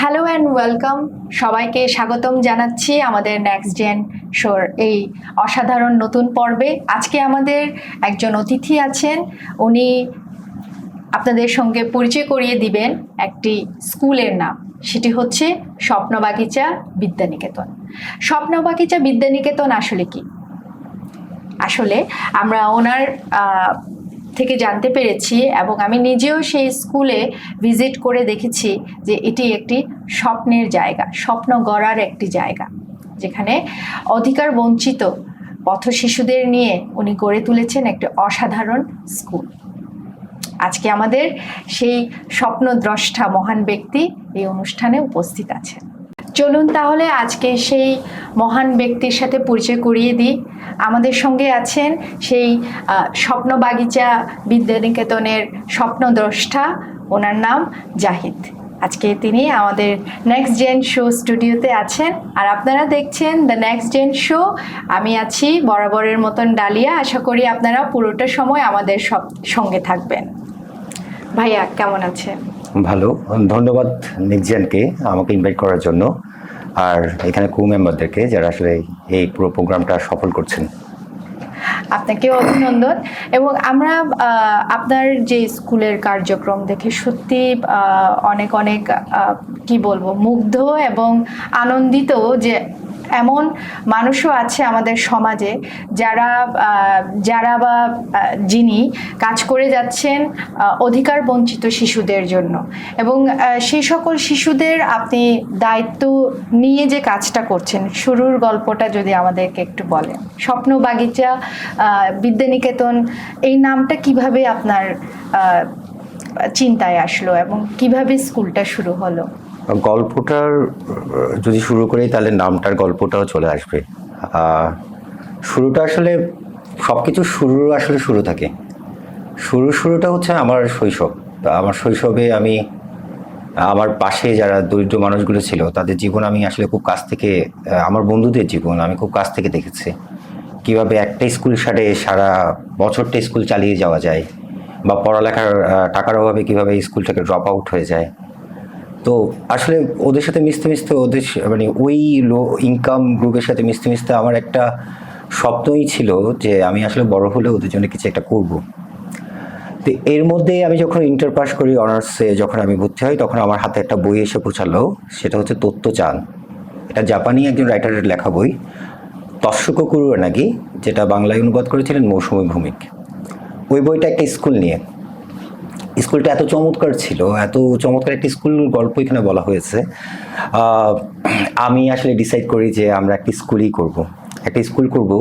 Hello and welcome, সবাইকে স্বাগতম জানাচ্ছি আমাদের নেক্সট জেন শোর এই অসাধারণ নতুন পর্বে। আজকে আমাদের একজন অতিথি আছেন, উনি আপনাদের সঙ্গে পরিচয় করিয়ে দিবেন একটি স্কুলের নাম, সেটি হচ্ছে স্বপ্নবাগিচা বিদ্যানিকেতন। স্বপ্নবাগিচা বিদ্যানিকেতন আসলে কি? আসলে আমরা ওনার থেকে জানতে পেরেছি এবং আমি নিজেও সেই স্কুলে ভিজিট করে দেখেছি যে এটি একটি স্বপ্নের জায়গা, স্বপ্ন গড়ার একটি জায়গা, যেখানে অধিকার বঞ্চিত পথ শিশুদের নিয়ে উনি গড়ে তুলেছেন একটি অসাধারণ স্কুল। আজকে আমাদের সেই স্বপ্নদ্রষ্টা মহান ব্যক্তি এই অনুষ্ঠানে উপস্থিত আছেন। চলুন তাহলে আজকে সেই মহান ব্যক্তির সাথে পরিচয় করিয়ে দিই। আমাদের সঙ্গে আছেন সেই স্বপ্নবাগিচা বিদ্যানিকেতনের স্বপ্নদ্রষ্টা, ওনার নাম জাহিদ। আজকে তিনি আমাদের নেক্সট জেন শো স্টুডিওতে আছেন, আর আপনারা দেখছেন দ্য নেক্সট জেন শো। আমি আছি বরাবরের মতন ডালিয়া। আশা করি আপনারা পুরোটা সময় আমাদের সঙ্গে থাকবেন। ভাইয়া কেমন আছেন? ভালো, ধন্যবাদ নিকজেনকে আমাকে ইনভাইট করার জন্য, আর এখানে ক্রু মেম্বারদেরকে যারা আসলে এই পুরো প্রোগ্রামটা সফল করছেন। আপনাকে অভিনন্দন। এবং আমরা আপনার যে স্কুলের কার্যক্রম দেখে সত্যি অনেক অনেক কি বলবো, মুগ্ধ এবং আনন্দিত যে এমন মানুষও আছে আমাদের সমাজে যারা বা যিনি কাজ করে যাচ্ছেন অধিকার বঞ্চিত শিশুদের জন্য, এবং সেই সকল শিশুদের আপনি দায়িত্ব নিয়ে যে কাজটা করছেন, শুরুর গল্পটা যদি আমাদেরকে একটু বলেন। স্বপ্নবাগিচা বিদ্যানিকেতন এই নামটা কিভাবে আপনার চিন্তায় আসলো এবং কিভাবে স্কুলটা শুরু হলো? গল্পটার যদি শুরু করি তাহলে নামটার গল্পটাও চলে আসবে। শুরুটা আসলে সব কিছু শুরু থাকে। শুরুটা হচ্ছে আমার শৈশব। আমার শৈশবে আমি আমার পাশে যারা দরিদ্র মানুষগুলো ছিল তাদের জীবন আমি আসলে খুব কাছ থেকে, আমার বন্ধুদের জীবন আমি খুব কাছ থেকে দেখেছি। কীভাবে একটা স্কুল সারা বছরটা স্কুল চালিয়ে যাওয়া যায়, বা পড়ালেখার টাকার অভাবে কীভাবে স্কুলটাকে ড্রপ আউট হয়ে যায়। তো আসলে ওদের সাথে মিশতে ওদের মানে ওই লো ইনকাম গ্রুপের সাথে মিশতে আমার একটা স্বপ্নই ছিল যে আমি আসলে বড় হলে ওদের জন্য কিছু একটা করব। তো এর মধ্যে আমি যখন ইন্টার পাস করি, অনার্সে যখন আমি ভর্তি হই, তখন আমার হাতে একটা বই এসে পৌঁছালো। সেটা হচ্ছে তত্ত্বচান। এটা জাপানি একজন রাইটারের লেখা বই, তস্যুকো কুরুয়া নাকি, যেটা বাংলায় অনুবাদ করেছিলেন মৌসুমী ভৌমিক। ওই বইটা একটা স্কুল নিয়ে। স্কুলটা এত চমৎকার ছিল, এত চমৎকার একটা স্কুল গল্প এখানে বলা হয়েছে। আমি আসলে ডিসাইড করি যে আমরা একটা স্কুলই করব, একটা স্কুল করব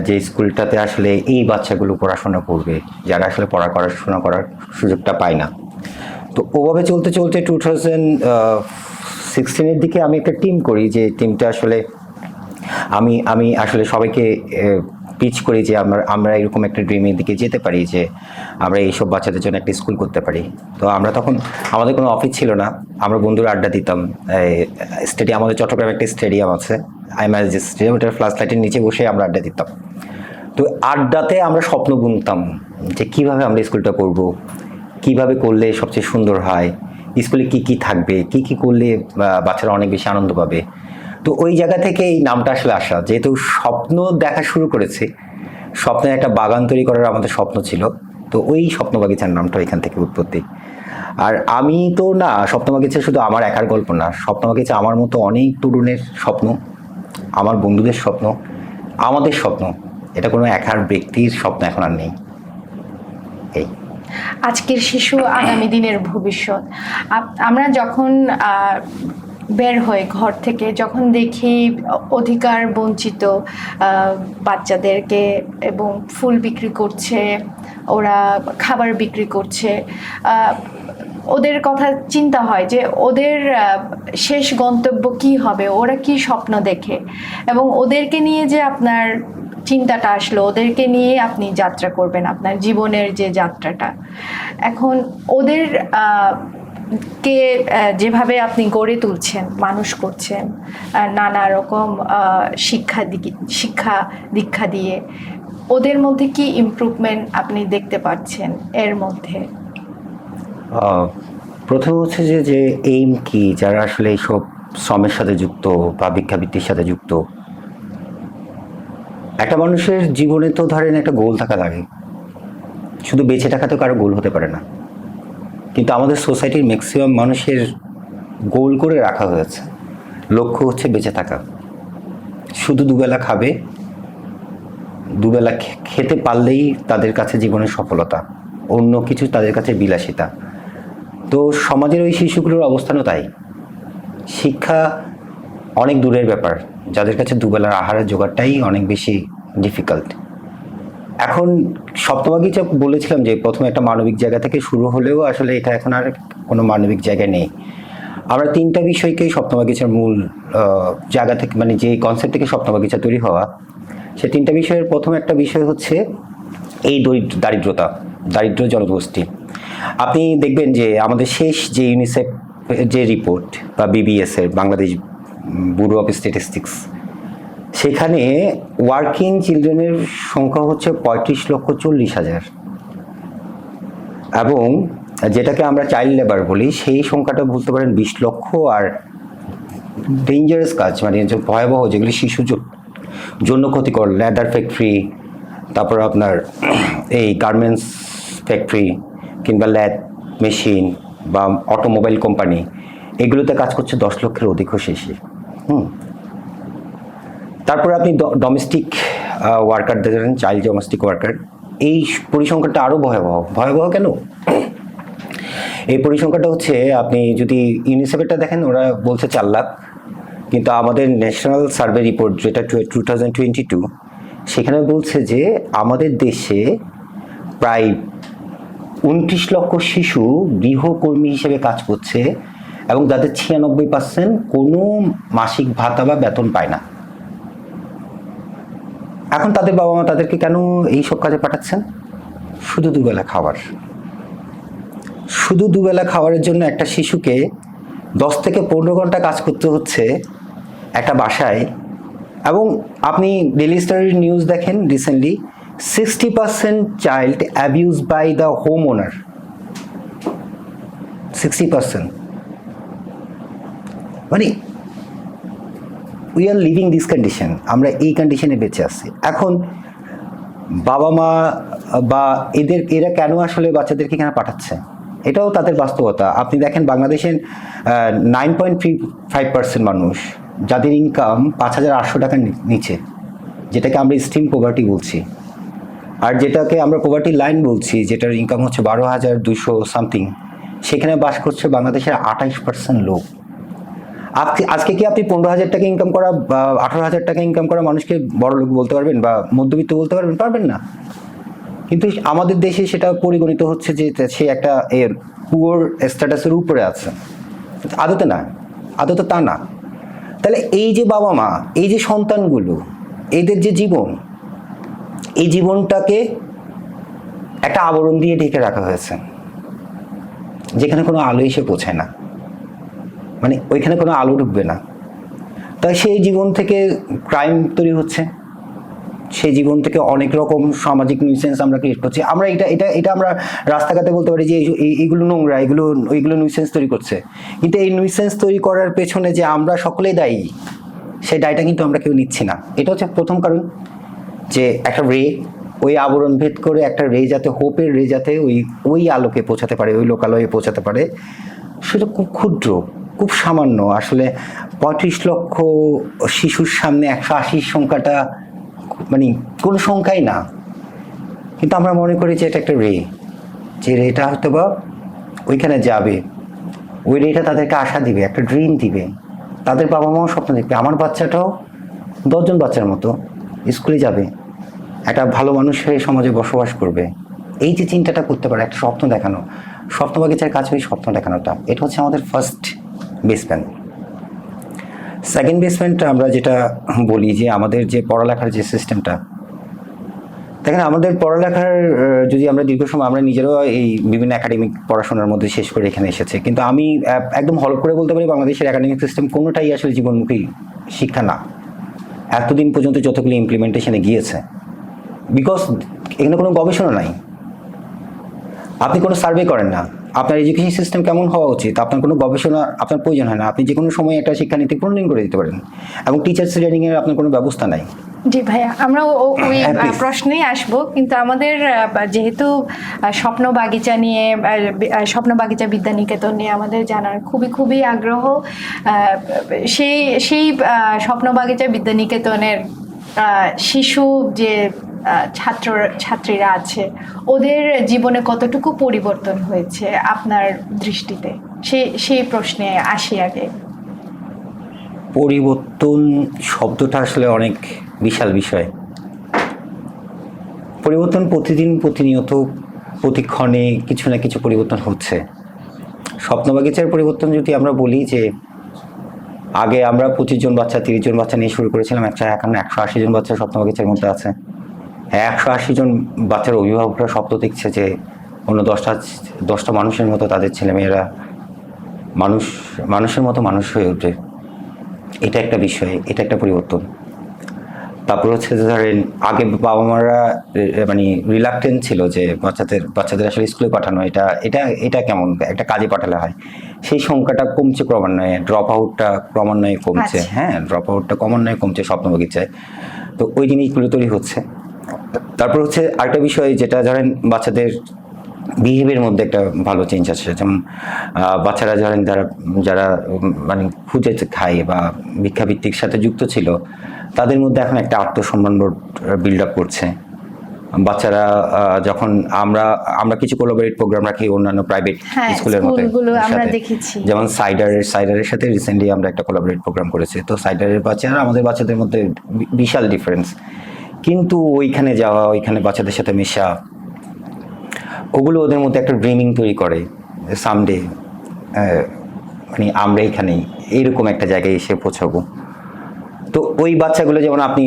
যে স্কুলটাতে আসলে এই বাচ্চাগুলো পড়াশোনা করবে যারা আসলে পড়াশোনা করার সুযোগটা পায় না। তো ওভাবে চলতে 2016-এর দিকে আমি একটা টিম করি, যে টিমটা আসলে আমি আসলে সবাইকে পিচ করি যে আমরা এরকম একটা ড্রিমের দিকে যেতে পারি, যে আমরা এইসব বাচ্চাদের জন্য একটা স্কুল করতে পারি। তো আমরা তখন, আমাদের কোনো অফিস ছিল না, আমরা বন্ধুরা আড্ডা দিতাম। স্টেডিয়াম, আমাদের চট্টগ্রামে একটা স্টেডিয়াম আছে, আইম্যাজ স্টেডিয়াম, ওটার ফ্লাশ লাইটের নিচে বসে আমরা আড্ডা দিতাম। তো আড্ডাতে আমরা স্বপ্ন বুনতাম যে কিভাবে আমরা স্কুলটা করব, কিভাবে করলে সবচেয়ে সুন্দর হয়, স্কুলে কি থাকবে, কি করলে বাচ্চারা অনেক বেশি আনন্দ পাবে। তো ওই জায়গা থেকে এই নামটা আসলে আসা, যেহেতু স্বপ্ন দেখা শুরু করেছে, স্বপ্নের একটা বাগান তৈরি করার আমাদের স্বপ্ন ছিল। তো ওই স্বপ্নবাগিচার নামটা এখান থেকে উৎপত্তি। আর আমি তো না, স্বপ্নবাগিচা শুধু আমার একার গল্প না, স্বপ্নবাগিচা আমার মতো অনেক তরুণের স্বপ্ন, আমার বন্ধুদের স্বপ্ন, আমাদের স্বপ্ন। এটা কোনো একার ব্যক্তির স্বপ্ন এখন আর নেই। এই আজকের শিশু আগামী দিনের ভবিষ্যৎ। আমরা যখন বের হয়ে ঘর থেকে, যখন দেখি অধিকার বঞ্চিত বাচ্চাদেরকে এবং ফুল বিক্রি করছে, ওরা খাবার বিক্রি করছে, ওদের কথা চিন্তা হয় যে ওদের শেষ গন্তব্য কি হবে, ওরা কি স্বপ্ন দেখে, এবং ওদেরকে নিয়ে যে আপনার চিন্তাটা আসলো, ওদেরকে নিয়ে আপনি যাত্রা করবেন, আপনার জীবনের যে যাত্রাটা। এখন ওদের কে যেভাবে আপনি গড়ে তুলছেন, মানুষ করছেন নানা রকম শিক্ষা দীক্ষা দিয়ে, ওদের মধ্যে কি ইমপ্রুভমেন্ট আপনি দেখতে পাচ্ছেন এর মধ্যে? প্রথম হচ্ছে যে যে এইম কি, যারা আসলে এইসব শ্রমের সাথে যুক্ত বা ভিক্ষাবৃত্তির সাথে যুক্ত। একটা মানুষের জীবনে তো ধরেন একটা গোল থাকা লাগে, শুধু বেঁচে থাকা তো কারো গোল হতে পারে না। কিন্তু আমাদের সোসাইটির ম্যাক্সিমাম মানুষের গোল করে রাখা হয়েছে, লক্ষ্য হচ্ছে বেঁচে থাকা, শুধু দুবেলা খাবে, দুবেলা খেতে পারলেই তাদের কাছে জীবনের সফলতা, অন্য কিছু তাদের কাছে বিলাসিতা। তো সমাজের ওই শিশুগুলোর অবস্থানও তাই। শিক্ষা অনেক দূরের ব্যাপার, যাদের কাছে দুবেলার আহারের জোগাড়টাই অনেক বেশি ডিফিকাল্ট। এখন সপ্তমাগিচা বলেছিলাম যে প্রথমে একটা মানবিক জায়গা থেকে শুরু হলেও আসলে এটা এখন আর কোনো মানবিক জায়গায় নেই। আমরা তিনটা বিষয়কেই সপ্তমাগিচার মূল জায়গা থেকে, মানে যে কনসেপ্ট থেকে সপ্তমাগিচা তৈরি হওয়া, সে তিনটা বিষয়ের প্রথম একটা বিষয় হচ্ছে এই দারিদ্র জনগোষ্ঠী। আপনি দেখবেন যে আমাদের শেষ যে ইউনিসেফ যে রিপোর্ট বা বিবিএস এর, বাংলাদেশ ব্যুরো অফ স্ট্যাটিস্টিক্স, সেখানে ওয়ার্কিং চিলড্রেনের সংখ্যা হচ্ছে 35,40,000, এবং যেটাকে আমরা চাইল্ড লেবার বলি সেই সংখ্যাটা বলতে পারেন 20 লক্ষ। আর ডেঞ্জারাস কাজ, মানে যে ভয়াবহ, যেগুলি শিশু জন্য ক্ষতিকর, লেদার ফ্যাক্টরি, তারপর আপনার এই গার্মেন্টস ফ্যাক্টরি কিংবা ল্যাব মেশিন বা অটোমোবাইল কোম্পানি, এগুলোতে কাজ করছে 10 লক্ষের অধিকও শেষে। তারপরে আপনি ডোমেস্টিক ওয়ার্কার দেখেন, চাইল্ড ডোমেস্টিক ওয়ার্কার, এই পরিসংখ্যানটা আরও ভয়াবহ কেন? এই পরিসংখ্যাটা হচ্ছে, আপনি যদি ইউনিসেফেরটা দেখেন ওরা বলছে 4 লাখ, কিন্তু আমাদের ন্যাশনাল সার্ভে রিপোর্ট যেটা 2022, সেখানে বলছে যে আমাদের দেশে প্রায় 29 লক্ষ শিশু গৃহকর্মী হিসেবে কাজ করছে, এবং যাদের 96% কোনো মাসিক ভাতা বা বেতন পায় না। এখন তাদের বাবা মা তাদেরকে কেন এই সব কাজে পাঠাচ্ছেন? শুধু দুবেলা খাবারের জন্য একটা শিশুকে 10 থেকে 15 ঘন্টা কাজ করতে হচ্ছে একটা বাসায়। এবং আপনি ডেইলি স্টারের নিউজ দেখেন recently, 60% child abuse by the home owner. 60%, মানে we are living this condition, আমরা এই কন্ডিশনে বেঁচে আছি। এখন বাবা মা বা এরা কেন আসলে বাচ্চাদেরকে এখানে পাঠাচ্ছে, এটাও তাদের বাস্তবতা। আপনি দেখেন বাংলাদেশের 9.35% মানুষ যাদের ইনকাম 5,800 টাকার নিচে, যেটাকে আমরা এক্সট্রিম পভার্টি বলছি, আর যেটাকে আমরা পভার্টি লাইন বলছি, যেটার ইনকাম হচ্ছে 12,200 সামথিং, সেখানে বাস করছে বাংলাদেশের 28% লোক। আজকে কি আপনি 15,000 টাকা ইনকাম করা বা 18,000 টাকা ইনকাম করা মানুষকে বড় লোক বলতে পারবেন বা মধ্যবিত্ত বলতে পারবেন না? কিন্তু আমাদের দেশে সেটা পরিগণিত হচ্ছে যে সে একটা এর পুয়ার স্ট্যাটাসের উপরে আছে। আদতে তা না। তাহলে এই যে বাবা মা, এই যে সন্তানগুলো, এদের যে জীবন, এই জীবনটাকে একটা আবরণ দিয়ে ঢেকে রাখা হয়েছে, যেখানে কোনো আলো এসে পৌঁছায় না, মানে ওইখানে কোনো আলো ঢুকবে না। তাই সেই জীবন থেকে ক্রাইম তৈরি হচ্ছে, সেই জীবন থেকে অনেক রকম সামাজিক নিউসেন্স আমরা ক্রিয়েট করছি। আমরা এটা আমরা রাস্তাঘাটে বলতে পারি যে এইগুলো নোংরা, ওইগুলো নিউসেন্স তৈরি করছে। কিন্তু এই নিউসেন্স তৈরি করার পেছনে যে আমরা সকলেই দায়ী, সেই দায়টা কিন্তু আমরা কেউ নিচ্ছি না। এটা হচ্ছে প্রথম কারণ, যে একটা রে, ওই আবরণ ভেদ করে একটা রে যাতে, হোপের রে যাতে ওই আলোকে পৌঁছাতে পারে, ওই লোকালয়ে পৌঁছাতে পারে, সেটা খুব ক্ষুদ্র, খুব সামান্য। আসলে 35 লক্ষ শিশুর সামনে 180 সংখ্যাটা মানে কোনো সংখ্যাই না, কিন্তু আমরা মনে করি যে এটা একটা রে, যে রেটা হয়তো বা ওইখানে যাবে, ওই রেটা তাদেরকে আশা দিবে, একটা ড্রিম দিবে, তাদের বাবা মাও স্বপ্ন দেখবে আমার বাচ্চাটাও 10 জন বাচ্চার মতো স্কুলে যাবে, একটা ভালো মানুষ হয়ে সমাজে বসবাস করবে। এই যে চিন্তাটা করতে পারে, একটা স্বপ্ন দেখানো, সপ্তমাগিচার কাছে ওই স্বপ্ন দেখানোটা, এটা হচ্ছে আমাদের ফার্স্ট বেসমেন্ট। সেকেন্ড বেসমেন্টটা আমরা যেটা বলি যে আমাদের যে পড়ালেখার যে সিস্টেমটা, দেখেন আমাদের পড়ালেখার যদি আমরা দীর্ঘ সময় আমরা নিজেরাও এই বিভিন্ন একাডেমিক পড়াশোনার মধ্যে শেষ করে এখানে এসেছে, কিন্তু আমি একদম হলফ করে বলতে পারি বাংলাদেশের একাডেমিক সিস্টেম কোনোটাই আসলে জীবনমুখী শিক্ষা না এতদিন পর্যন্ত, যতগুলি ইমপ্লিমেন্টেশনে গিয়েছে। বিকজ এখানে কোনো গবেষণা নাই, আপনি কোনো সার্ভে করেন না, আপনার এডুকেশন সিস্টেম কেমন হওয়া উচিত, আপনার কোনো গবেষণা আপনার প্রয়োজন হয় না, আপনি যে কোনো সময় একটা শিক্ষানীতি প্রণয়ন করে দিতে পারেন, এবং টিচার্স ট্রেনিং এর আপনার কোনো ব্যবস্থা নাই। জি ভাইয়া, আমরা ওই হ্যাঁ, please। প্রশ্নেই আসবো, কিন্তু আমাদের যেহেতু স্বপ্ন বাগিচা নিয়ে স্বপ্ন বাগিচা বিদ্যানিকেতন নিয়ে আমাদের জানার খুবই খুবই আগ্রহ। সেই সেই স্বপ্ন বাগিচা বিদ্যানিকেতনের শিশু যে ছাত্রীরা আছে, ওদের জীবনে কতটুকু পরিবর্তন হয়েছে আপনার দৃষ্টিতে, সেই প্রশ্নে আসি আগে। পরিবর্তন শব্দটা আসলে অনেক বিশাল বিষয়। পরিবর্তন প্রতিদিন, প্রতিনিয়ত, প্রতিক্ষণে কিছু না কিছু পরিবর্তন হচ্ছে। স্বপ্নবাগিচার পরিবর্তন যদি আমরা বলি যে আগে আমরা 25 জন বাচ্চা, 30 জন বাচ্চা নিয়ে শুরু করেছিলাম, এখন 180 জন বাচ্চা স্বপ্নবাগিচার মধ্যে আছে। 180 জন বাচ্চার অভিভাবকরা স্বপ্ন দেখছে যে অন্য 10টা মানুষের মতো তাদের ছেলেমেয়েরা মানুষের মতো মানুষ হয়ে ওঠে। এটা একটা বিষয়, এটা একটা পরিবর্তন। তারপর হচ্ছে যে ধরেন আগে বাবা মারা মানে রিলাক্টেন্ট ছিল যে বাচ্চাদের আসলে স্কুলে পাঠানো, এটা কেমন একটা কাজে পাঠালে হয়। সেই সংখ্যাটা কমছে ক্রমান্বয়ে, ড্রপ আউটটা ক্রমান্বয়ে কমছে। হ্যাঁ, ড্রপ আউটটা ক্রমান্বয়ে কমছে স্বপ্নবাগিচায়। তো ওই জিনিসগুলো তৈরি হচ্ছে। তারপর হচ্ছে আরেকটা বিষয়, যেটা ধরেন বাচ্চাদের বিহেভিয়ারের মধ্যে একটা ভালো চেঞ্জ আসছে। যেমন বাচ্চারা ধরেন যারা মানে খুঁজে খায় বা ভিক্ষাবৃত্তির সাথে যুক্ত ছিল, তাদের মধ্যে এখন একটা আত্মসম্মান বোধ বিল্ড আপ করছে। বাচ্চারা যখন আমরা কিছু কোলাবোরেট প্রোগ্রাম রাখি অন্যান্য প্রাইভেট স্কুলের মধ্যে, যেমন সাইডারের সাথে রিসেন্টলি আমরা একটা কোলাবোরেট প্রোগ্রাম করেছি। তো সাইডারের বাচ্চারা আমাদের বাচ্চাদের মধ্যে বিশাল ডিফারেন্স, কিন্তু ওইখানে যাওয়া, ওইখানে বাচ্চাদের সাথে মেশা, ওগুলো ওদের মধ্যে একটা ড্রিমিং তৈরি করে সামডে মানে আমরা এখানে এইরকম একটা জায়গায় এসে পৌঁছাবো। তো ওই বাচ্চাগুলো, যেমন আপনি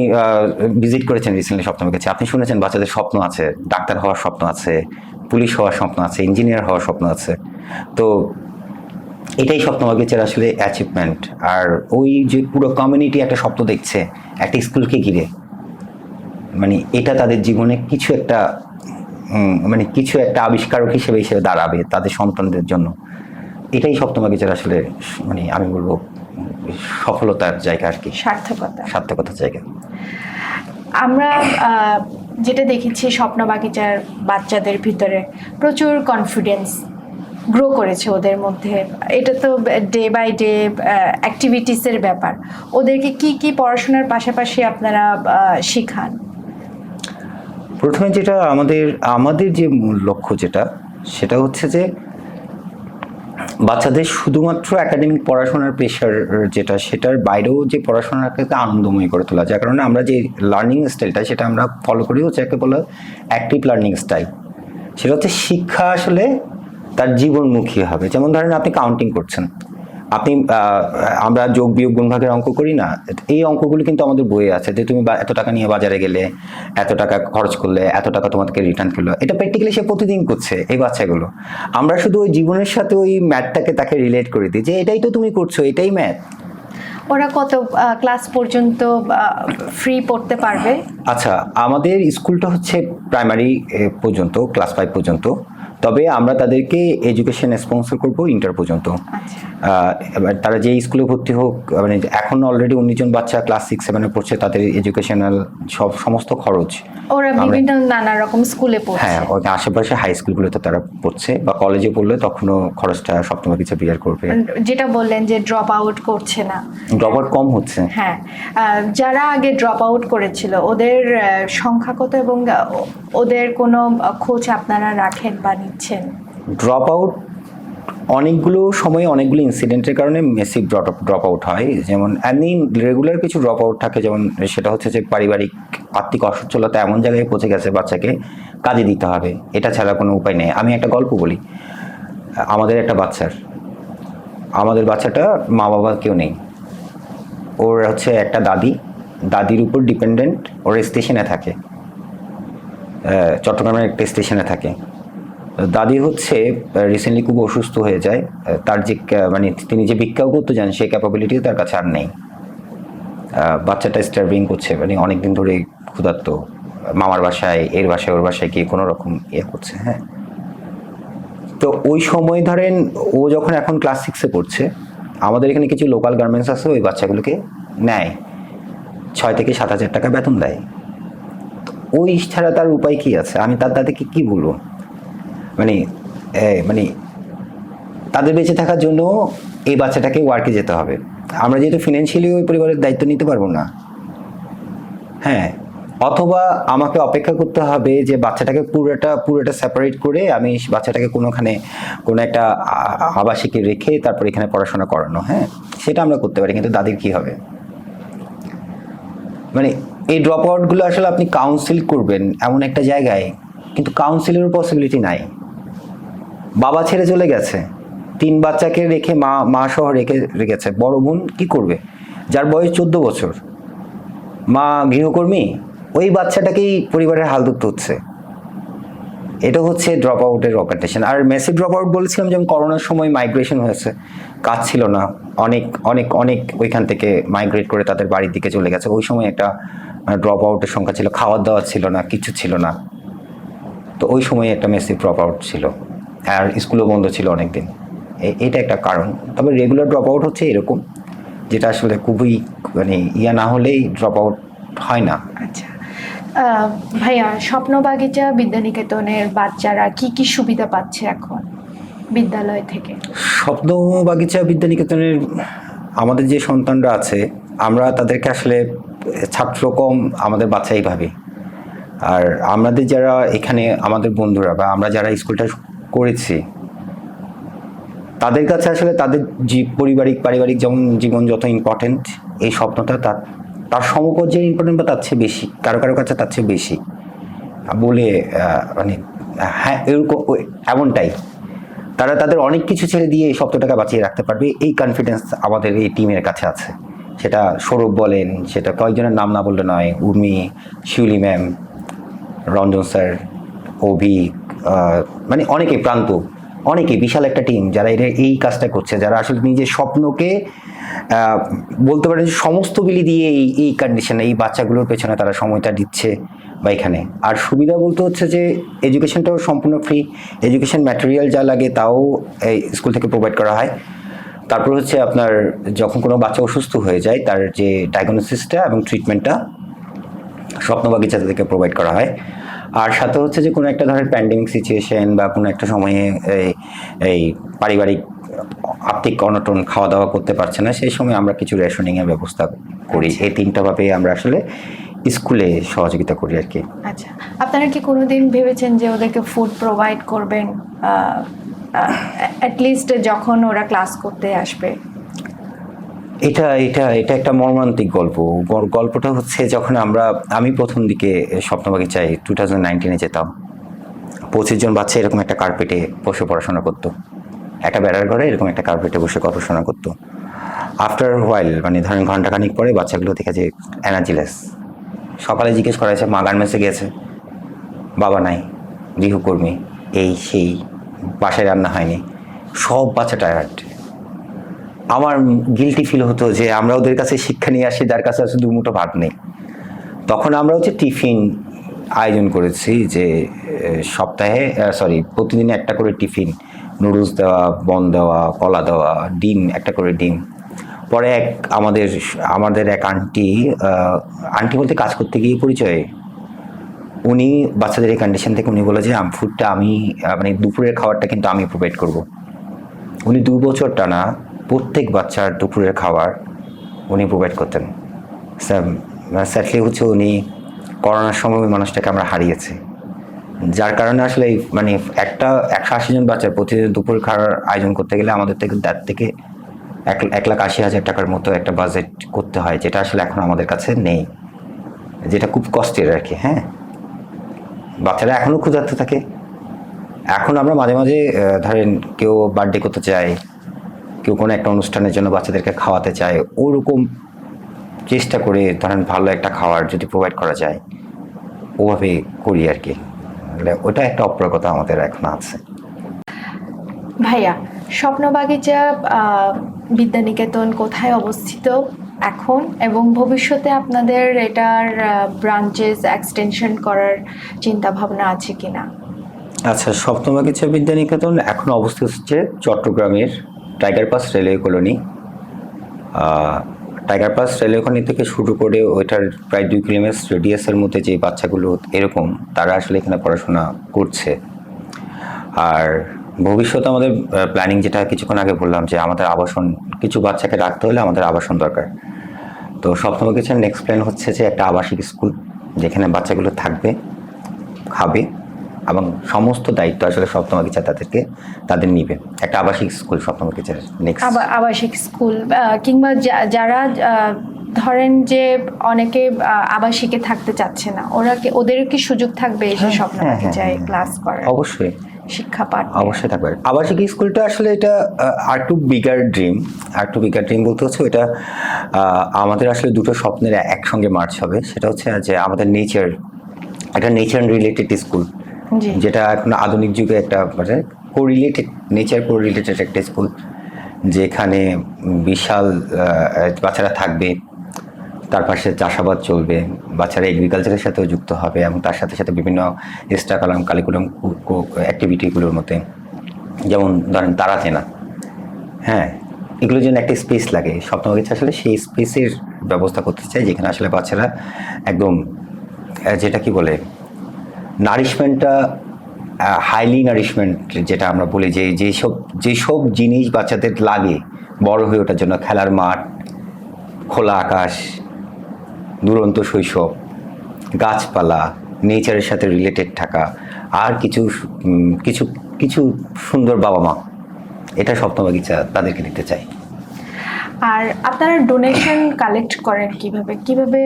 ভিজিট করেছেন রিসেন্টলি স্বপ্নবাগিচা, আপনি শুনেছেন বাচ্চাদের স্বপ্ন আছে, ডাক্তার হওয়ার স্বপ্ন আছে, পুলিশ হওয়ার স্বপ্ন আছে, ইঞ্জিনিয়ার হওয়ার স্বপ্ন আছে। তো এটাই স্বপ্নবাগিচার আসলে অ্যাচিভমেন্ট। আর ওই যে পুরো কমিউনিটি একটা স্বপ্ন দেখছে একটা স্কুলকে ঘিরে, মানে এটা তাদের জীবনে কিছু একটা আবিষ্কারক হিসেবে দাঁড়াবে তাদের সন্তানদের জন্য। এটাই স্বপ্নবাগিচার আসলে মানে আমি বলবো সফলতার জায়গা আর কি, সার্থকতার জায়গা। আমরা যেটা দেখেছি স্বপ্নবাগিচার বাচ্চাদের ভিতরে প্রচুর কনফিডেন্স গ্রো করেছে ওদের মধ্যে। এটা তো ডে বাই ডে অ্যাক্টিভিটিসের ব্যাপার। ওদেরকে কি পড়াশোনার পাশাপাশি আপনারা শেখান? প্রথমে যেটা আমাদের যে মূল লক্ষ্য সেটা হচ্ছে যে বাচ্চাদের শুধুমাত্র একাডেমিক পড়াশোনার প্রেশার সেটার বাইরেও যে পড়াশোনাকে আনন্দময় করে তোলা। যার কারণে আমরা যে লার্নিং স্টাইলটা সেটা আমরা ফলো করি হচ্ছে একে বলা অ্যাক্টিভ লার্নিং স্টাইল। সেটা হচ্ছে শিক্ষা আসলে তার জীবনমুখী হবে। যেমন ধরেন আপনি কাউন্টিং করছেন, আমরা যোগ বিয়োগ গুণ ভাগের অঙ্ক করি না, এই অঙ্কগুলো কিন্তু আমাদের বইয়ে আছে যে তুমি এত টাকা নিয়ে বাজারে গেলে, এত টাকা খরচ করলে, এত টাকা তোমাদেরকে রিটার্ন করলো। এটা প্র্যাকটিক্যালি সে প্রতিদিন করছে এই বাচ্চাগুলো। আমরা শুধু ওই জীবনের সাথে ওই ম্যাথটাকে তাকে রিলেট করে দিই যে এটাই তো তুমি করছো, এটাই ম্যাথ। ওরা কত ক্লাস পর্যন্ত ফ্রি পড়তে পারবে? আচ্ছা, আমাদের স্কুলটা হচ্ছে প্রাইমারি পর্যন্ত, ক্লাস 5 পর্যন্ত। তবে আমরা তাদেরকে এডুকেশন স্পন্সর করব ইন্টার পর্যন্ত। এবার তারা যে স্কুলে ভর্তি হোক, মানে এখন অলরেডি 19 জন বাচ্চা ক্লাস 6-7 পড়ছে, তাদের এডুকেশনাল সমস্ত খরচ ওরা বিভিন্ন নানা রকম স্কুলে পড়ছে। হ্যাঁ, ওই আশেপাশে হাই স্কুলগুলোতে তারা পড়ছে, বা কলেজে পড়লে তখনও খরচটা স্বপ্নবাগিচা বিয়ার করবে। যেটা বললেন যে ড্রপ আউট করছে না, ড্রপ আউট কম হচ্ছে। হ্যাঁ, যারা আগে ড্রপ আউট করেছিল ওদের সংখ্যা কত, এবং ওদের কোনো খোঁজ আপনারা রাখেন বা নিচ্ছেন? ড্রপ আউট অনেকগুলো সময় অনেকগুলো ইনসিডেন্টের কারণে মেসিভ ড্রপ আউট হয়। যেমন এমনি রেগুলার কিছু ড্রপ আউট থাকে, যেমন সেটা হচ্ছে যে পারিবারিক আর্থিক অসচ্ছলতা এমন জায়গায় পৌঁছে গেছে বাচ্চাকে কাজে দিতে হবে, এটা ছাড়া কোনো উপায় নেই। আমি একটা গল্প বলি। আমাদের বাচ্চাটা মা বাবা কেউ নেই, ওর হচ্ছে একটা দাদির উপর ডিপেন্ডেন্ট। ওর স্টেশনে থাকে, চট্টগ্রামের একটা স্টেশনে থাকে। দাদি হচ্ছে রিসেন্টলি খুব অসুস্থ হয়ে যায়। তার যে মানে তিনি যে ভিক্ষাও করতে যান সেই ক্যাপাবিলিটি তার কাছে আর নেই। বাচ্চাটা স্টার্ভিং করছে, মানে অনেকদিন ধরে ক্ষুধার্ত, মামার বাসায়, এর বাসায়, ওর বাসায় গিয়ে কোনো রকম করছে। হ্যাঁ, তো ওই সময় ধরেন ও যখন এখন ক্লাস 6-এ পড়ছে, আমাদের এখানে কিছু লোকাল গার্মেন্টস আছে, ওই বাচ্চাগুলোকে নেয়, 6 থেকে 7 হাজার টাকা বেতন দেয়। ওই ছাড়া তার উপায় কি আছে? আমি তাদেরকে কি বলবো? মানে মানে তাদের বেঁচে থাকার জন্য এই বাচ্চাটাকে ওয়ার্কে যেতে হবে। আমরা যেহেতু ফিনান্সিয়ালি ওই পরিবারের দায়িত্ব নিতে পারবো না, হ্যাঁ, অথবা আমাকে অপেক্ষা করতে হবে যে বাচ্চাটাকে পুরোটা সেপারেট করে আমি বাচ্চাটাকে কোনো একটা আবাসিকে রেখে তারপর এখানে পড়াশোনা করানো, হ্যাঁ, সেটা আমরা করতে পারি। কিন্তু দাদির কি হবে? মানে এই ড্রপ আউটগুলো আসলে আপনি কাউন্সিল করবেন এমন একটা জায়গায়, কিন্তু কাউন্সিলেরও পসিবিলিটি নাই। বাবা ছেড়ে চলে গেছে, 3 বাচ্চাকে রেখে মা সহ রেখেছে। বড় বোন কি করবে? যার বয়স 14 বছর, মা গৃহকর্মী, ওই বাচ্চাটাকেই পরিবারের হাল ধরতে হচ্ছে। এটা হচ্ছে ড্রপ আউটের অকেশন। আর মেসিভ ড্রপ আউট বলেছিলাম যেমন করোনার সময় মাইগ্রেশন হয়েছে, কাজ ছিল না, অনেক অনেক অনেক ওইখান থেকে মাইগ্রেট করে তাদের বাড়ির দিকে চলে গেছে। ওই সময় একটা ড্রপ আউটের সংখ্যা ছিল, খাওয়ার দাওয়া ছিল না, কিছু ছিল না। তো ওই সময় একটা মেসিভ ড্রপ আউট ছিল, আর স্কুলও বন্ধ ছিল অনেকদিন। এটা একটা কারণ। তবে রেগুলার ড্রপ আউট হচ্ছে এরকম, যেটা আসলে খুবই না হলেই ড্রপ আউট হয় না। আচ্ছা ভাইয়া, স্বপ্ন বাগিচা বিদ্যানিকেতনের বাচ্চারা কি কি সুবিধা পাচ্ছে এখন বিদ্যালয় থেকে? স্বপ্ন বাগিচা বিদ্যানিকেতনের আমাদের যে সন্তানরা আছে, আমরা তাদেরকে আসলে ছাত্র কম আমাদের বাচ্চাই ভাবি। আর আমাদের যারা এখানে আমাদের বন্ধুরা বা আমরা যারা স্কুলটা করেছি, তাদের কাছে আসলে তাদের পারিবারিক যেমন জীবন যত ইম্পর্টেন্ট, এই স্বপ্নটা তার সমপর্যায়ে ইম্পর্টেন্ট বা তার চেয়ে বেশি, কারো কাছে তার চেয়ে বেশি বলে হ্যাঁ, এরকম এমনটাই। তারা তাদের অনেক কিছু ছেড়ে দিয়ে এই স্বপ্নটাকে বাঁচিয়ে রাখতে পারবে, এই কনফিডেন্স আমাদের এই টিমের কাছে আছে। সেটা সৌরভ বলেন, সেটা কয়েকজনের নাম না বললে নয়, উর্মি, শিউলি ম্যাম, রঞ্জন স্যার, অভি, অনেকে, প্রান্ত, অনেকে, বিশাল একটা টিম যারা এই কাজটা করছে, যারা আসলে নিজের স্বপ্নকে বলতে পারেন সমস্ত বিলি দিয়ে এই কন্ডিশনে এই বাচ্চাগুলোর পেছনে তারা সময়টা দিচ্ছে বা এখানে। আর সুবিধা বলতে হচ্ছে যে এডুকেশনটাও সম্পূর্ণ ফ্রি, এডুকেশন ম্যাটেরিয়াল যা লাগে তাও এই স্কুল থেকে প্রোভাইড করা হয়। তারপর হচ্ছে আপনার যখন কোনো বাচ্চা অসুস্থ হয়ে যায়, তার যে ডায়াগনোসিসটা এবং ট্রিটমেন্টটা স্বপ্ন বাগিচা থেকে প্রোভাইড করা হয়। আর সাথে হচ্ছে যে কোনো একটা ধরনের প্যান্ডেমিক সিচুয়েশন বা কোনো একটা সময়ে এই পারিবারিক আর্থিক অনটন, খাওয়া দাওয়া করতে পারছে না, সেই সময় আমরা কিছু রেশনিংয়ের ব্যবস্থা করি। এই 3টা ভাবে আমরা আসলে স্কুলে সহযোগিতা করি আর কি। আচ্ছা, আপনারা কি কোনোদিন ভেবেছেন যে ওদেরকে ফুড প্রোভাইড করবেন অ্যাটলিস্ট যখন ওরা ক্লাস করতে আসবে? এটা একটা মর্মান্তিক গল্পটা হচ্ছে যখন আমি প্রথম দিকে স্বপ্নবাগিচায় 2019-এ যেতাম, 25 জন বাচ্চা এরকম একটা কার্পেটে বসে পড়াশোনা করতো, একটা বেড়ার ঘরে এরকম একটা কার্পেটে বসে পড়াশোনা করতো। আফটার হোয়াইল ধরেন ঘন্টাখানিক পরে বাচ্চাগুলো দেখে যে এনার্জিলেস। সকালে জিজ্ঞেস করা হয়েছে মা গার্মেন্টসে গিয়েছে, বাবা নাই, গৃহকর্মী, এই সেই, বাসায় রান্না হয়নি, সব বাচ্চা টায়ার্ড। আমার গিল্টি ফিল হতো যে আমরা ওদের কাছে শিক্ষা নিয়ে আসি যার কাছে আছে 2 মুঠো ভাত নেই। তখন আমরা টিফিন আয়োজন করেছি, যে প্রতিদিন একটা করে টিফিন, নুডলস দেওয়া, বন দেওয়া, কলা দেওয়া, ডিম, একটা করে ডিম। পরে আমাদের এক আন্টি বলতে কাজ করতে গিয়ে পরিচয়, উনি বাচ্চাদের এই কন্ডিশন থেকে উনি বলে যে ফুডটা আমি দুপুরের খাবারটা কিন্তু আমি প্রোভাইড করব। উনি 2 বছর টানা প্রত্যেক বাচ্চার দুপুরের খাবার উনি প্রোভাইড করতেন। স্যাডলি হচ্ছে উনি করোনার সময় ওই মানুষটাকে আমরা হারিয়েছি, যার কারণে আসলে 180 জন বাচ্চার প্রতিদিন দুপুর খাওয়ার আয়োজন করতে গেলে আমাদের থেকে 1,80,000 টাকার মতো একটা বাজেট করতে হয়, যেটা আসলে এখন আমাদের কাছে নেই, যেটা খুব কষ্টের আর কি। হ্যাঁ, বাচ্চারা এখনও ক্ষুধার্ত থাকে। এখন আমরা মাঝে মাঝে ধরেন কেউ বার্থডে করতে চায়, কেউ কোনো একটা অনুষ্ঠানের জন্য বাচ্চাদেরকে খাওয়াতে চায়, ওরকম চেষ্টা করে ধরেন ভালো একটা খাবার যদি প্রোভাইড করা যায় ওভাবে করি আর কি। ওটা একটা অপ্রগতা আমাদের এখন আছে। ভাইয়া, স্বপ্ন বাগিচা বিদ্যানিকেতন কোথায় অবস্থিত এখন, এবং ভবিষ্যতে আপনাদের এটার ব্রাঞ্চেস এক্সটেনশন করার চিন্তা ভাবনা আছে কিনা? আচ্ছা, সপ্তমাগিচা বিদ্যানিকেতন এখন অবস্থিত হচ্ছে চট্টগ্রামের tiger pass railway colony. Tiger pass railway colony থেকে শুরু করে ওইটার প্রায় 2 কিলোমিটার রেডিয়াসের মধ্যে যে বাচ্চাগুলো এরকম তারা আসলে এখানে পড়াশোনা করছে। আর ভবিষ্যতে আমাদের প্ল্যানিং, যেটা কিছুক্ষণ আগে বললাম, যে আমাদের আবাসন, কিছু বাচ্চাকে রাখতে হলে আমাদের আবাসন দরকার। তো সপ্তমাগিচার নেক্সট প্ল্যান হচ্ছে যে একটা আবাসিক স্কুল, যেখানে বাচ্চাগুলো থাকবে, খাবে এবং সমস্ত দায়িত্ব আসলে সপ্তমাগিচা তাদের নিবে। একটা আবাসিক স্কুল সপ্তমাগিচার নেক্সট। আবাসিক স্কুল কিংবা যারা ধরেন যে অনেকে আবাসিকে থাকতে চাচ্ছে না, ওদের কি সুযোগ থাকবে এসে স্বপ্নবাগিচায় ক্লাস করার? অবশ্যই শিক্ষা পাঠ অবশ্যই থাকবে। আবাসিক স্কুলটা আসলে এটা আর টু বিগার ড্রিম বলতে হচ্ছে এটা আমাদের আসলে দুটো স্বপ্নের একসঙ্গে মার্চ হবে। সেটা হচ্ছে যে আমাদের একটা নেচার রিলেটেড স্কুল, যেটা এখন আধুনিক যুগে একটা মানে নেচার একটা স্কুল, যেখানে বিশাল বাচ্চারা থাকবে, তার পাশে চাষাবাদ চলবে, বাচ্চারা এগ্রিকালচারের সাথেও যুক্ত হবে এবং তার সাথে সাথে বিভিন্ন এক্সট্রা কারিকুলাম অ্যাক্টিভিটিগুলোর মধ্যে, যেমন ধরেন তারা চেনা, হ্যাঁ, এগুলোর জন্য একটা স্পেস লাগে। স্বপ্নবাগিচা আসলে সেই স্পেসের ব্যবস্থা করতে চাই, যেখানে আসলে বাচ্চারা একদম যেটা কি বলে নারিশমেন্টটা, হাইলি নারিশমেন্ট যেটা আমরা বলি, যে যেসব জিনিস বাচ্চাদের লাগে বড় হয়ে ওঠার জন্য, খেলার মাঠ, খোলা আকাশ, দুরন্ত শৈশব, গাছপালা, নেচারের সাথে রিলেটেড থাকা, আর কিছু কিছু কিছু সুন্দর বাবা মা, এটা সপ্তমাগিচা তাদেরকে দিতে চাই। আর আপনারা ডোনেশন কালেক্ট করেন কিভাবে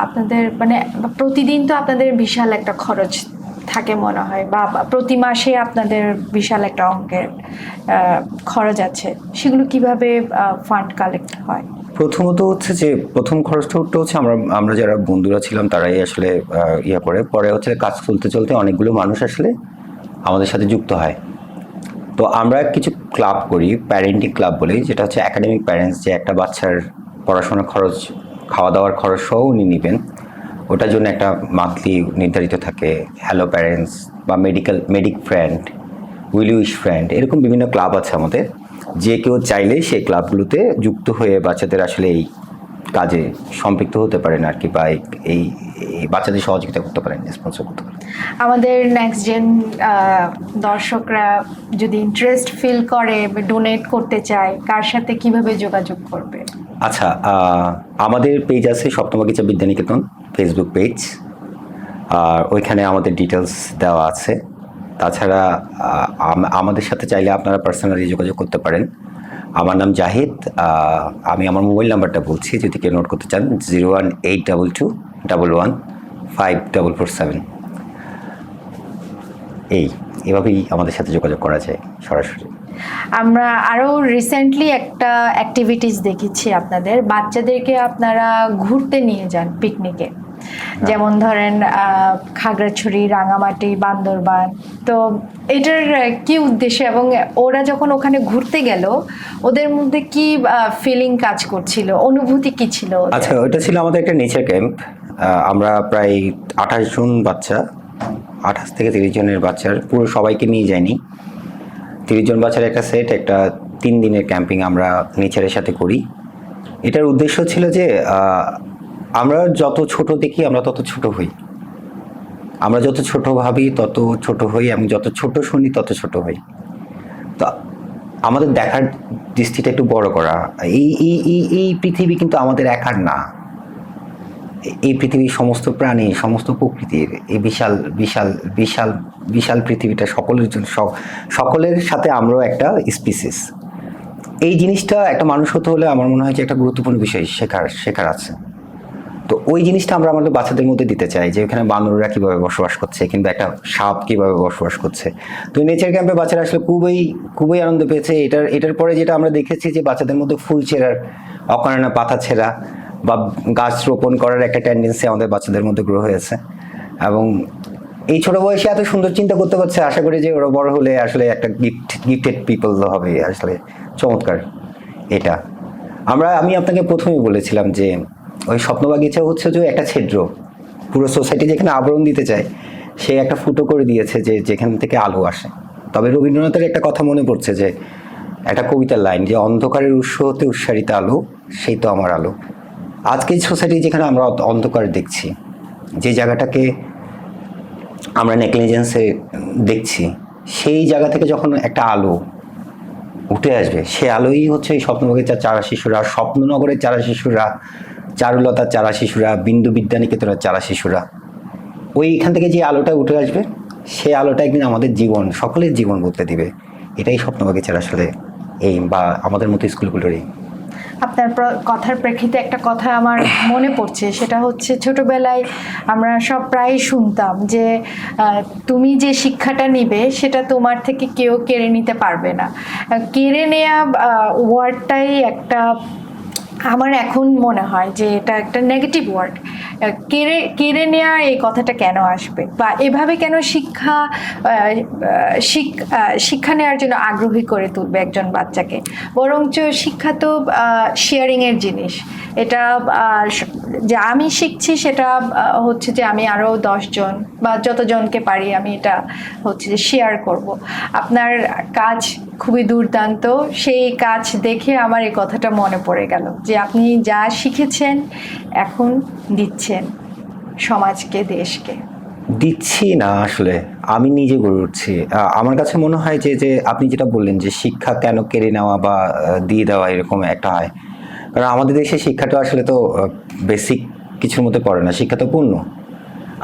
আপনাদের মানে প্রতিদিন তো আপনাদের বিশাল একটা খরচ থাকে মনে হয়, বা প্রতি মাসে আপনাদের বিশাল একটা অঙ্কের খরচ আছে, সেগুলো কিভাবে ফান্ড কালেক্ট হয়? প্রথমত হচ্ছে যে প্রথম খরচটা হচ্ছে আমরা যারা বন্ধুরা ছিলাম তারাই আসলে করে, পরে হচ্ছে কাজ চলতে অনেকগুলো মানুষ আসলে আমাদের সাথে যুক্ত হয়। তো আমরা কিছু ক্লাব করি, প্যারেন্টিং ক্লাব বলি, যেটা হচ্ছে একাডেমিক প্যারেন্টস, যে একটা বাচ্চার পড়াশোনার খরচ, খাওয়া দাওয়ার খরচ সহ উনি নেবেন। ওটার জন্য একটা মান্থলি নির্ধারিত থাকে। হ্যালো প্যারেন্টস বা মেডিক ফ্রেন্ড, উইশ ফ্রেন্ড, এরকম বিভিন্ন ক্লাব আছে আমাদের। যে কেউ চাইলে সেই ক্লাবগুলোতে যুক্ত হয়ে বাচ্চাদের আসলে এই কাজে সম্পৃক্ত হতে পারেন আর কি, বা এই বাচ্চাদের সহযোগিতা করতে পারেন, স্পন্সর করতে পারেন। আমাদের নেক্সট জেন দর্শকরা যদি ইন্টারেস্ট ফিল করে, ডোনেট করতে চায়, কার সাথে কিভাবে যোগাযোগ করবে? আচ্ছা, আমাদের পেজ আছে সপ্তমাগিচা বিদ্যানিকেতন ফেসবুক পেজ, আর ওইখানে আমাদের ডিটেলস দেওয়া আছে। তাছাড়া আমাদের সাথে চাইলে আপনারা পার্সোনালি যোগাযোগ করতে পারেন। আমার নাম জাহিদ। আমি আমার মোবাইল নাম্বারটা বলছি, যদি কেউ নোট করতে চান, 01822115447। এভাবেই আমাদের সাথে যোগাযোগ করা যায় সরাসরি। আমরা আরও রিসেন্টলি একটা অ্যাক্টিভিটিস দেখেছি আপনাদের, বাচ্চাদেরকে আপনারা ঘুরতে নিয়ে যান পিকনিকে, যেমন ধরেন খাগড়াছড়ি, রাঙামাটি, বান্দরবান। তো এটার কি উদ্দেশ্য, এবং ওরা যখন ওখানে ঘুরতে গেল ওদের মধ্যে কি ফিলিং কাজ করছিল, অনুভূতি কি ছিল? আচ্ছা, ওটা ছিল আমাদের একটা নেচার ক্যাম্প। আমরা প্রায় 28 জন বাচ্চা, 28 থেকে 30 জনের বাচ্চার, পুরো সবাইকে নিয়ে যাইনি, 30 জন বাচ্চার একটা সেট, একটা 3 দিনের ক্যাম্পিং আমরা নেচারের সাথে করি। এটার উদ্দেশ্য ছিল যে আমরা যত ছোট দেখি আমরা তত ছোট হই, আমরা যত ছোট ভাবি তত ছোট হই, এবং যত ছোট শুনি তত ছোট হই। তো আমাদের দেখার দৃষ্টিটা একটু বড় করা। এই পৃথিবী কিন্তু আমাদের একার না, এই পৃথিবীর সমস্ত প্রাণী, সমস্ত প্রকৃতির এই বিশাল বিশাল বিশাল বিশাল পৃথিবীটা সকলের জন্য, সকলের সাথে আমরাও একটা স্পিসিস। এই জিনিসটা একটা মানুষ হতে হলে আমার মনে হয় যে একটা গুরুত্বপূর্ণ বিষয় শেখার আছে। তো ওই জিনিসটা আমরা আমাদের বাচ্চাদের মধ্যে দিতে চাই, যে এখানে বানররা কীভাবে বসবাস করছে, কিংবা একটা সাপ কীভাবে বসবাস করছে। তো নেচার ক্যাম্পে বাচ্চারা আসলে খুবই আনন্দ পেয়েছে। এটার পরে যেটা আমরা দেখেছি যে বাচ্চাদের মধ্যে ফুল ছেঁড়ার, অকারণে পাতা ছেঁড়া বা গাছ রোপণ করার একটা টেন্ডেন্সি আমাদের বাচ্চাদের মধ্যে গ্রো হয়েছে, এবং এই ছোট বয়সে এত সুন্দর চিন্তা করতে পারছে। আশা করি যে ওরা বড় হলে আসলে একটা গিফটেড পিপল হবে। আসলে চমৎকার এটা। আমি আপনাকে প্রথমেই বলেছিলাম যে ওই স্বপ্নবাগিচা হচ্ছে যে একটা ছিদ্র, পুরো সোসাইটি যেখানে আবরণ দিতে চায় সে একটা ফুটো করে দিয়েছে যে যেখান থেকে আলো আসে। তবে রবীন্দ্রনাথের একটা কথা মনে পড়ছে, যে একটা কবিতার লাইন, যে অন্ধকারের উৎস হতে উৎসারিত আলো, সেই তো আমার আলো। আজকের সোসাইটি যেখানে আমরা অন্ধকার দেখছি, যে জায়গাটাকে আমরা নেগলিজেন্সে দেখছি, সেই জায়গা থেকে যখন একটা আলো উঠে আসবে, সে আলোই হচ্ছে এই স্বপ্নবাগিচার চারা শিশুরা, স্বপ্ননগরের চারা শিশুরা, চারুলতার চারা শিশুরা, বিন্দু বিদ্যানিকেতনের চারা শিশুরা। ওইখান থেকে যে আলোটা উঠে আসবে, সে আলোটা একদিন আমাদের জীবন, সকলের জীবন বদলে দিবে। এটাই স্বপ্নবাগিচার আসলে এইম, বা আমাদের মতো স্কুলগুলোর এইম। আপনার কথার প্রেক্ষিতে একটা কথা আমার মনে পড়ছে, সেটা হচ্ছে ছোটবেলায় আমরা সব প্রায় শুনতাম যে তুমি যে শিক্ষাটা নিবে সেটা তোমার থেকে কেউ কেড়ে নিতে পারবে না। কেড়ে নেওয়া ওয়ার্ডটাই একটা, আমার এখন মনে হয় যে এটা একটা নেগেটিভ ওয়ার্ড। কেড়ে নেওয়া এই কথাটা কেন আসবে, বা এভাবে কেন শিক্ষা নেওয়ার জন্য আগ্রহী করে তুলবে একজন বাচ্চাকে? বরঞ্চ শিক্ষা তো শেয়ারিংয়ের জিনিস। এটা যে আমি শিখছি সেটা হচ্ছে যে আমি আরও 10 জন বা যতজনকে পারি আমি এটা হচ্ছে যে শেয়ার করব। আপনার কাজ খুবই দুর্দান্ত। সেই কাজ দেখে আমার এই কথাটা মনে পড়ে গেল যে আপনি যা শিখেছেন এখন দিচ্ছেন সমাজকে, দেশকে। দিচ্ছি না, আসলে আমি নিজে গড়ে উঠছি। আমার কাছে মনে হয় যে যে আপনি যেটা বললেন যে শিক্ষা কেন কেড়ে নেওয়া বা দিয়ে দেওয়া এরকম একটা হয়, কারণ আমাদের দেশে শিক্ষাটা আসলে তো বেসিক কিছুর মধ্যে পড়ে না। শিক্ষা তো পূর্ণ।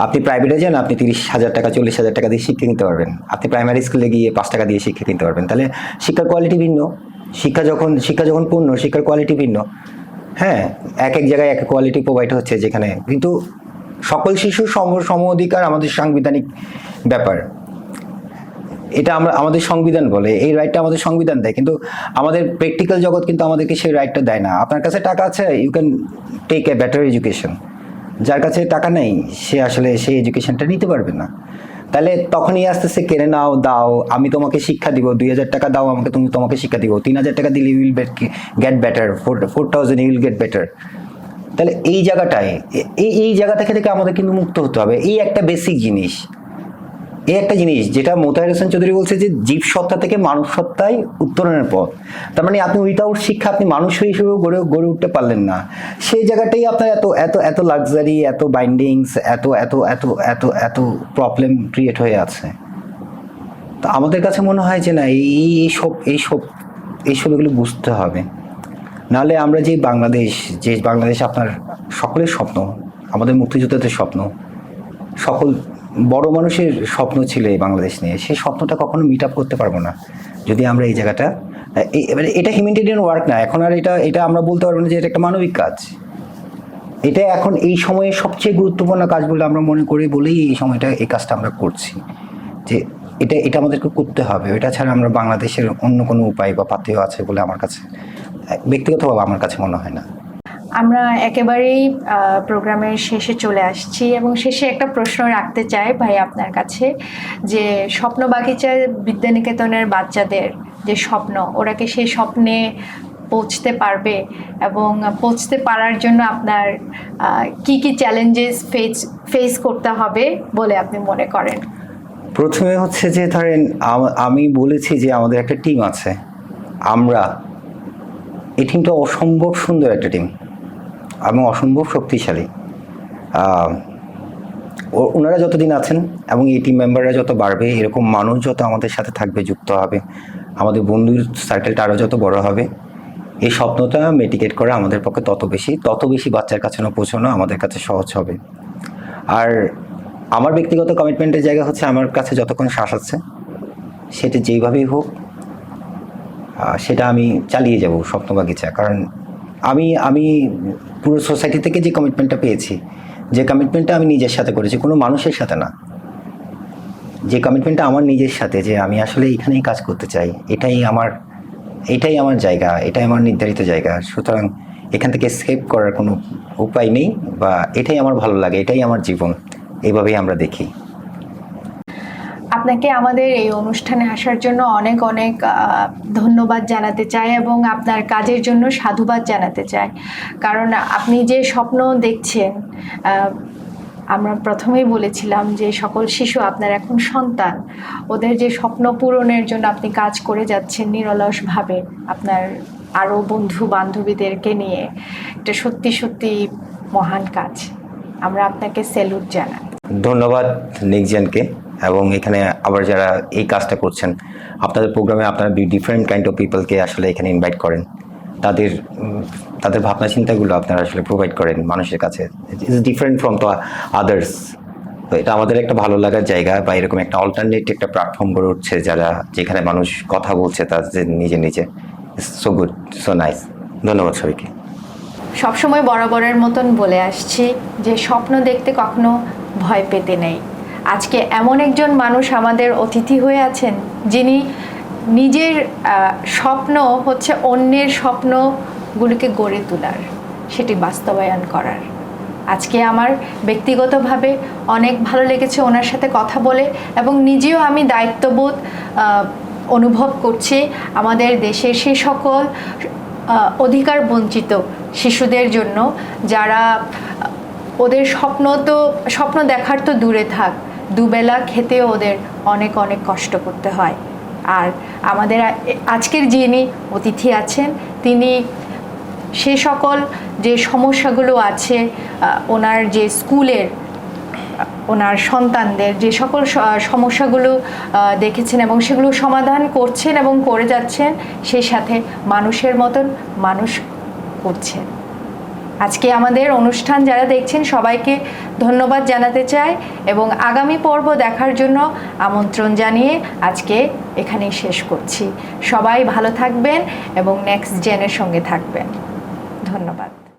আপনি প্রাইভেটে যান, আপনি 30,000 টাকা 40,000 টাকা দিয়ে শিক্ষা নিতে পারবেন। আপনি প্রাইমারি স্কুলে গিয়ে 5 টাকা দিয়ে শিক্ষা নিতে পারবেন। তাহলে শিক্ষার কোয়ালিটি ভিন্ন। শিক্ষা যখন পূর্ণ, শিক্ষার কোয়ালিটি ভিন্ন। হ্যাঁ, এক এক জায়গায় এক কোয়ালিটি প্রোভাইড হচ্ছে যেখানে, কিন্তু সকল শিশুর সম অধিকার আমাদের সাংবিধানিক ব্যাপার। এটা আমাদের সংবিধান বলে, এই রাইটটা আমাদের সংবিধান দেয়, কিন্তু আমাদের প্র্যাকটিক্যাল জগৎ কিন্তু আমাদেরকে সেই রাইটটা দেয় না। আপনার কাছে টাকা আছে, you can take a better education. যার কাছে টাকা নেই, সে আসলে সেই এডুকেশনটা নিতে পারবে না। তাহলে তখনই আস্তে আস্তে কেড়ে নাও, দাও, আমি তোমাকে শিক্ষা দিব, 2,000 টাকা দাও আমাকে, তোমাকে শিক্ষা দিব, 3,000 টাকা দিলে you will get better, 4,000 you will get better. তাহলে এই জায়গাটায়, এই জায়গা থেকে আমাদের কিন্তু মুক্ত হতে হবে। এই একটা বেসিক জিনিস, এই একটা জিনিস যেটা মোতাহার হোসেন চৌধুরী বলছে যে জীব সত্তা থেকে মানুষ সত্তায় উত্তরণের পথ। তার মানে আপনি উইথাউট শিক্ষা আপনি মানুষ হিসেবেও গড়ে উঠতে পারলেন না। সেই জায়গাটাই আপনার এত এত এত লাক্সারি, এত বাইন্ডিংস, এত এত এত এত এত প্রবলেম ক্রিয়েট হয়ে আছে। তো আমাদের কাছে মনে হয় যে না, এইসব এগুলো বুঝতে হবে। নাহলে আমরা যে বাংলাদেশ আপনার সকলের স্বপ্ন, আমাদের মুক্তিযোদ্ধাদের স্বপ্ন, সকল বড় মানুষের স্বপ্ন ছিল এই বাংলাদেশ নিয়ে, সেই স্বপ্নটা কখনো মিট আপ করতে পারবো না যদি আমরা এই জায়গাটা, এবারে এটা হিউম্যানিটেরিয়ান ওয়ার্ক না এখন, আর এটা আমরা বলতে পারবো না যে এটা একটা মানবিক কাজ। এটা এখন এই সময়ে সবচেয়ে গুরুত্বপূর্ণ কাজ বলে আমরা মনে করি, বলেই এই কাজটা আমরা করছি, যে এটা আমাদেরকে করতে হবে। এটা ছাড়া আমরা বাংলাদেশের অন্য কোনো উপায় বা পাথেয় আছে বলে আমার কাছে ব্যক্তিগতভাবে আমার কাছে মনে হয় না। আমরা একেবারেই প্রোগ্রামের শেষে চলে আসছি, এবং শেষে একটা প্রশ্ন রাখতে চাই ভাই আপনার কাছে, যে স্বপ্ন বাগিচার বিদ্যানিকেতনের বাচ্চাদের যে স্বপ্ন, ওরা কি সেই স্বপ্নে পৌঁছতে পারবে, এবং পৌঁছতে পারার জন্য আপনার কি কি চ্যালেঞ্জেস ফেস করতে হবে বলে আপনি মনে করেন? প্রথমে হচ্ছে যে ধরেন, আমি বলেছি যে আমাদের একটা টিম আছে, এই টিমটা অসম্ভব সুন্দর একটা টিম এবং অসম্ভব শক্তিশালী। ওনারা যতদিন আছেন এবং এই টিম মেম্বাররা যত বাড়বে, এরকম মানুষ যত আমাদের সাথে থাকবে, যুক্ত হবে, আমাদের বন্ধুর সার্কেলটা আরও যত বড় হবে, এই স্বপ্নটা মেটিকেট করা আমাদের পক্ষে তত বেশি বাচ্চার কাছে পৌঁছানো আমাদের কাছে সহজ হবে। আর আমার ব্যক্তিগত কমিটমেন্টের জায়গা হচ্ছে, আমার কাছে যতক্ষণ শ্বাস আছে সেটা যেইভাবেই হোক সেটা আমি চালিয়ে যাব স্বপ্নবাগিচা। কারণ আমি পুরো সোসাইটি থেকে যে কমিটমেন্টটা পেয়েছি, যে কমিটমেন্টটা আমি নিজের সাথে করেছি, কোনো মানুষের সাথে না, যে কমিটমেন্টটা আমার নিজের সাথে, যে আমি আসলে এখানেই কাজ করতে চাই, এটাই আমার জায়গা, এটাই আমার নির্ধারিত জায়গা। সুতরাং এখান থেকে এসকেপ করার কোনো উপায় নেই, বা এটাই আমার ভালো লাগে, এটাই আমার জীবন, এইভাবেই আমরা দেখি। আপনাকে আমাদের এই অনুষ্ঠানে আসার জন্য অনেক অনেক ধন্যবাদ জানাতে চাই, এবং আপনার কাজের জন্য সাধুবাদ জানাতে চাই। কারণ আপনি যে স্বপ্ন দেখছেন, আমরা প্রথমেই বলেছিলাম যে সকল শিশু আপনার এখন সন্তান, ওদের যে স্বপ্ন পূরণের জন্য আপনি কাজ করে যাচ্ছেন নিরলসভাবে আপনার আরও বন্ধু বান্ধবীদেরকে নিয়ে, এটা সত্যি সত্যি মহান কাজ। আমরা আপনাকে স্যালুট জানাই। ধন্যবাদ নেক্সটজেনকে, এবং এখানে আবার যারা এই কাজটা করছেন, আপনাদের প্রোগ্রামে আপনারা ডিফারেন্ট কাইন্ড অফ পিপলকে আসলে এখানে ইনভাইট করেন, তাদের ভাবনা চিন্তাগুলো আপনারা আসলে প্রোভাইড করেন মানুষের কাছে। It's different from the others. তো এটা আমাদের একটা ভালো লাগার জায়গা, বা এরকম একটা অল্টারনেট একটা প্ল্যাটফর্ম গড়ে উঠছে যেখানে মানুষ কথা বলছে তাদের নিজে নিজে। So good, so nice. ধন্যবাদ সবাইকে। সবসময় বরাবরের মতন বলে আসছি যে স্বপ্ন দেখতে কখনো ভয় পেতে নেই। আজকে এমন একজন মানুষ আমাদের অতিথি হয়ে আছেন, যিনি নিজের স্বপ্ন হচ্ছে অন্যের স্বপ্নগুলিকে গড়ে তোলার, সেটি বাস্তবায়ন করার। আজকে আমার ব্যক্তিগতভাবে অনেক ভালো লেগেছে ওনার সাথে কথা বলে, এবং নিজেও আমি দায়িত্ববোধ অনুভব করছি আমাদের দেশের সেই সকল অধিকার বঞ্চিত শিশুদের জন্য, যারা ওদের স্বপ্ন দেখার তো দূরে থাক, দুবেলা খেতেও ওদের অনেক অনেক কষ্ট করতে হয়। আর আমাদের আজকের যিনি অতিথি আছেন, তিনি সে সকল যে সমস্যাগুলো আছে ওনার যে স্কুলের ওনার সন্তানদের যে সকল সমস্যাগুলো দেখেছেন এবং সেগুলো সমাধান করছেন এবং করে যাচ্ছেন, সেই সাথে মানুষের মতন মানুষ করছেন। আজকে আমাদের অনুষ্ঠান যারা দেখছেন সবাইকে ধন্যবাদ জানাতে চাই, এবং আগামী পর্ব দেখার জন্য আমন্ত্রণ জানিয়ে আজকে এখানেই শেষ করছি। সবাই ভালো থাকবেন এবং নেক্সট জেনের সঙ্গে থাকবেন। ধন্যবাদ।